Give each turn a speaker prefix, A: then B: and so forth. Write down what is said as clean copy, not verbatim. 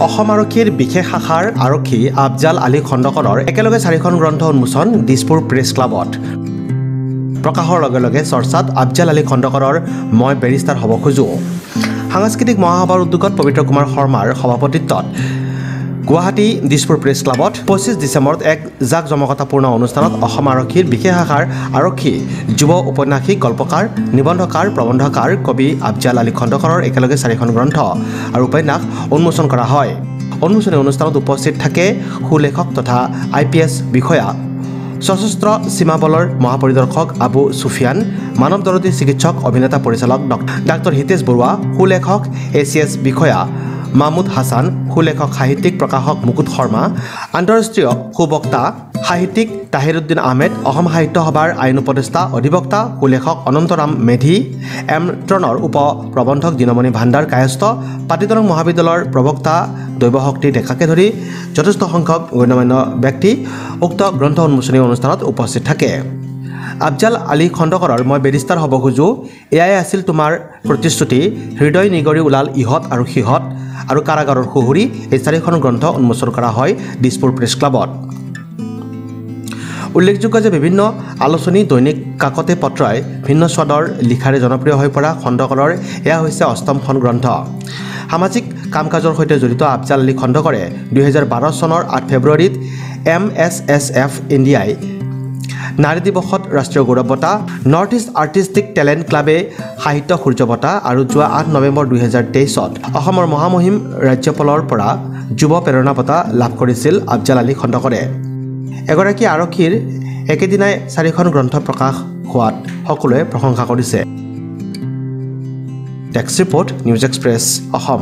A: অসম আৰক্ষীৰ বিশেষ শাখাৰ আৰক্ষী আফজাল আলী খণ্ডকৰৰ একেলগে 4খন গ্ৰন্থ উন্মোচন দিছপুৰ প্ৰেছ ক্লাবত প্ৰকাশৰ লগে লগে চৰ্চাত আফজাল আলী খণ্ডকৰৰ মই বেৰিষ্টাৰ হ'ব খোজো সাংস্কৃতিক মহাসভাৰ উদ্যোগত পবিত্ৰ কুমাৰ শৰ্মাৰ সভাপতিত্বত গুৱাহাটী দিছপুৰ প্ৰেছ ক্লাবত 25 ডিচেম্বৰত এক জাকজমকতাপূৰ্ণ অনুষ্ঠানত অসম আৰক্ষীৰ বিশেষ শাখাৰ আৰক্ষী যুৱ উপন্যাসিক গল্পকাৰ নিবন্ধকাৰ প্ৰবন্ধকাৰ কবি আফজাল আলী খণ্ডকৰৰ একেলগে 4খন গ্ৰন্থ আৰু উপন্যাস উন্মোচন কৰা হয় উন্মোচনী অনুষ্ঠানত উপস্থিত থাকে সুলেখক তথা IPS বিষয়া সশস্ত্ৰ সীমা বলৰ মহাপৰিদৰ্শক আবু সুফিয়ান মানৱ দৰদী চিকিৎসক অভিনেতা পৰিচালক ডাক্তৰ হিতেশ বৰুৱা সুলেখক ACS বিষয়া মাহমুদ হাসান সুলেখক সাহিত্যিক প্ৰকাশক মুকুট শৰ্মা আন্তঃৰাষ্ট্ৰীয় সুবক্তা সাহিত্যিক তাহিৰুদ্দিন আহমেদ অসম সাহিত্য সভাৰ আইন উপদেষ্টা অধিবক্তা সুলেখক অনন্তৰাম মেধি এমট্ৰনৰ উপ প্ৰবন্ধক দিনমণি ভাণ্ডাৰ কায়স্থ পাটিদৰং মহাবিদ্যালয়ৰ প্ৰবক্তা দৈৱশক্তি ডেকাকে ধৰি যথেষ্ট সংখ্যক গণ্যমান্য ব্যক্তি উক্ত গ্ৰন্থ উন্মোচনী অনুষ্ঠানত উপস্থিত থাকে আফজাল আলী খণ্ডকৰৰ মই বেৰিষ্টাৰ হ'ব খোজো এয়াই আছিল তোমাৰ প্ৰতিশ্ৰুতি হৃদয় নিগৰি ওলাল ইহত আৰু সিহত আৰু কাৰাগাৰৰ সুহুৰি এই 4খন গ্ৰন্থ উন্মোচন কৰা হয় দিছপুৰ প্ৰেছ ক্লাবত উল্লেখযোগ্য যে বিভিন্ন আলোচনী দৈনিক কাকতে পত্ৰই ভিন্ন স্বাদৰ লিখাৰে জনপ্ৰিয় হৈ পৰা খণ্ডকৰৰ এয়া হৈছে 8খন গ্ৰন্থ সামাজিক কাম কাজৰ সৈতে জড়িত আফজাল আলী খণ্ডকৰে 2012 চনৰ 8 ফেব্ৰুৱাৰীত MSSF ইণ্ডিয়াই নাৰী দিৱসত ৰাষ্ট্ৰীয় গৌৰৱ বঁটা নৰ্থ ইষ্ট আৰ্টিষ্টিক টেলেণ্ট ক্লাবে সাহিত্য সূৰ্য বঁটা আৰু যোৱা 8 নৱেম্বৰ 2023ত অসমৰ মহামহিম ৰাজ্যপালৰ পৰা যুৱ প্ৰেৰণা বঁটা লাভ কৰিছিল আফজাল আলী খণ্ডকৰে এগৰাকী আৰক্ষীৰ একেদিনাই 4খন গ্ৰন্থ প্ৰকাশ হোৱাত সকলোৱে প্ৰশংসা কৰিছে টেক্স ৰিপৰ্ট নিউজ এক্সপ্ৰেছ অসম